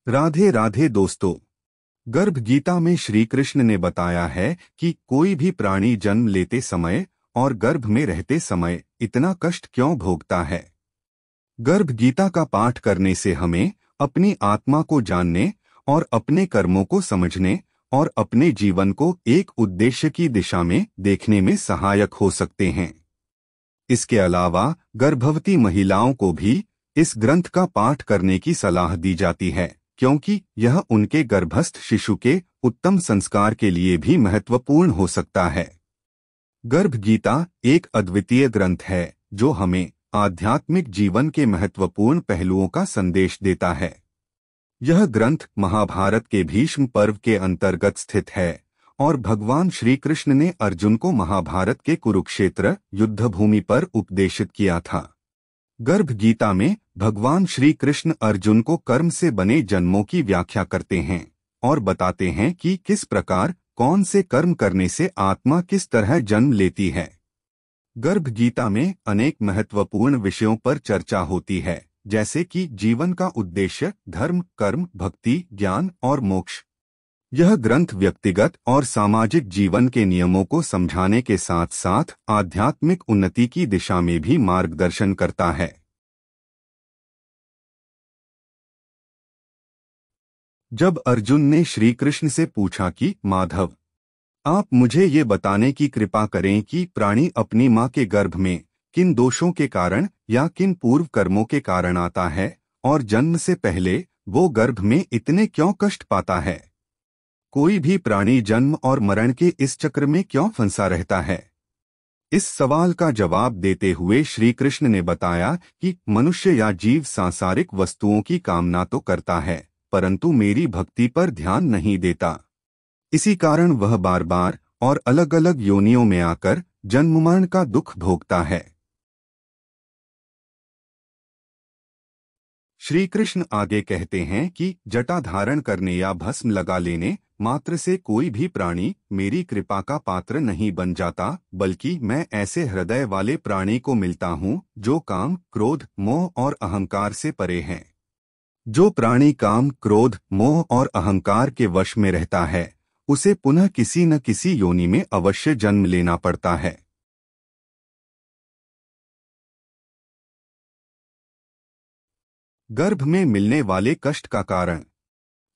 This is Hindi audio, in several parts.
राधे राधे दोस्तों। गर्भ गीता में श्री कृष्ण ने बताया है कि कोई भी प्राणी जन्म लेते समय और गर्भ में रहते समय इतना कष्ट क्यों भोगता है। गर्भ गीता का पाठ करने से हमें अपनी आत्मा को जानने और अपने कर्मों को समझने और अपने जीवन को एक उद्देश्य की दिशा में देखने में सहायक हो सकते हैं। इसके अलावा गर्भवती महिलाओं को भी इस ग्रंथ का पाठ करने की सलाह दी जाती है, क्योंकि यह उनके गर्भस्थ शिशु के उत्तम संस्कार के लिए भी महत्वपूर्ण हो सकता है। गर्भ गीता एक अद्वितीय ग्रंथ है जो हमें आध्यात्मिक जीवन के महत्वपूर्ण पहलुओं का संदेश देता है। यह ग्रंथ महाभारत के भीष्म पर्व के अंतर्गत स्थित है और भगवान श्री कृष्ण ने अर्जुन को महाभारत के कुरुक्षेत्र युद्धभूमि पर उपदेशित किया था। गर्भ गीता में भगवान श्री कृष्ण अर्जुन को कर्म से बने जन्मों की व्याख्या करते हैं और बताते हैं कि किस प्रकार कौन से कर्म करने से आत्मा किस तरह जन्म लेती है। गर्भ गीता में अनेक महत्वपूर्ण विषयों पर चर्चा होती है, जैसे कि जीवन का उद्देश्य, धर्म, कर्म, भक्ति, ज्ञान और मोक्ष। यह ग्रंथ व्यक्तिगत और सामाजिक जीवन के नियमों को समझाने के साथ साथ आध्यात्मिक उन्नति की दिशा में भी मार्गदर्शन करता है। जब अर्जुन ने श्री कृष्ण से पूछा कि माधव, आप मुझे ये बताने की कृपा करें कि प्राणी अपनी मां के गर्भ में किन दोषों के कारण या किन पूर्व कर्मों के कारण आता है और जन्म से पहले वो गर्भ में इतने क्यों कष्ट पाता है। कोई भी प्राणी जन्म और मरण के इस चक्र में क्यों फंसा रहता है। इस सवाल का जवाब देते हुए श्री कृष्ण ने बताया कि मनुष्य या जीव सांसारिक वस्तुओं की कामना तो करता है, परंतु मेरी भक्ति पर ध्यान नहीं देता। इसी कारण वह बार बार और अलग अलग योनियों में आकर जन्म मरण का दुख भोगता है। श्री कृष्ण आगे कहते हैं कि जटा धारण करने या भस्म लगा लेने मात्र से कोई भी प्राणी मेरी कृपा का पात्र नहीं बन जाता, बल्कि मैं ऐसे हृदय वाले प्राणी को मिलता हूँ जो काम, क्रोध, मोह और अहंकार से परे हैं। जो प्राणी काम, क्रोध, मोह और अहंकार के वश में रहता है उसे पुनः किसी न किसी योनि में अवश्य जन्म लेना पड़ता है। गर्भ में मिलने वाले कष्ट का कारण।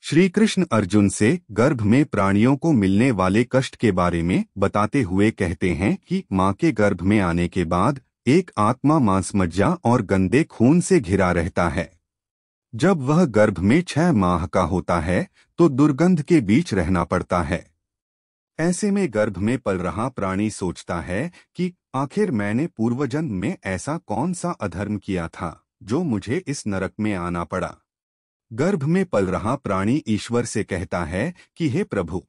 श्री कृष्ण अर्जुन से गर्भ में प्राणियों को मिलने वाले कष्ट के बारे में बताते हुए कहते हैं कि मां के गर्भ में आने के बाद एक आत्मा मांसमज्जा और गंदे खून से घिरा रहता है। जब वह गर्भ में 6 माह का होता है तो दुर्गंध के बीच रहना पड़ता है। ऐसे में गर्भ में पल रहा प्राणी सोचता है कि आखिर मैंने पूर्वजन्म में ऐसा कौन सा अधर्म किया था जो मुझे इस नरक में आना पड़ा। गर्भ में पल रहा प्राणी ईश्वर से कहता है कि हे प्रभु,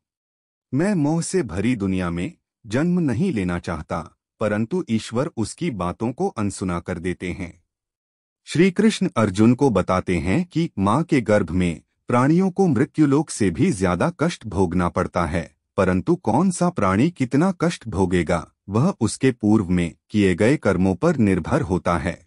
मैं मोह से भरी दुनिया में जन्म नहीं लेना चाहता, परंतु ईश्वर उसकी बातों को अनसुना कर देते हैं। श्री कृष्ण अर्जुन को बताते हैं कि मां के गर्भ में प्राणियों को मृत्युलोक से भी ज्यादा कष्ट भोगना पड़ता है, परंतु कौन सा प्राणी कितना कष्ट भोगेगा वह उसके पूर्व में किए गए कर्मों पर निर्भर होता है।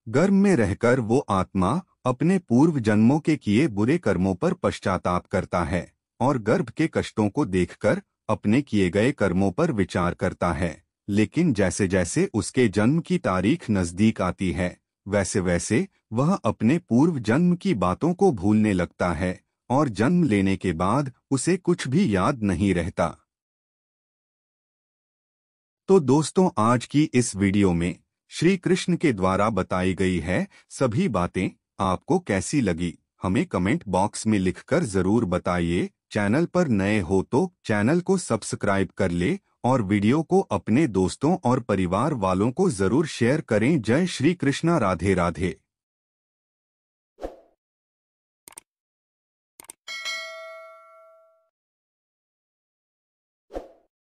गर्भ में रहकर वो आत्मा अपने पूर्व जन्मों के किए बुरे कर्मों पर पश्चाताप करता है और गर्भ के कष्टों को देखकर अपने किए गए कर्मों पर विचार करता है। लेकिन जैसे जैसे उसके जन्म की तारीख नजदीक आती है वैसे वैसे वह अपने पूर्व जन्म की बातों को भूलने लगता है और जन्म लेने के बाद उसे कुछ भी याद नहीं रहता। तो दोस्तों, आज की इस वीडियो में श्री कृष्ण के द्वारा बताई गई है सभी बातें आपको कैसी लगी हमें कमेंट बॉक्स में लिखकर जरूर बताइए। चैनल पर नए हो तो चैनल को सब्सक्राइब कर ले और वीडियो को अपने दोस्तों और परिवार वालों को जरूर शेयर करें। जय श्री कृष्णा, राधे राधे।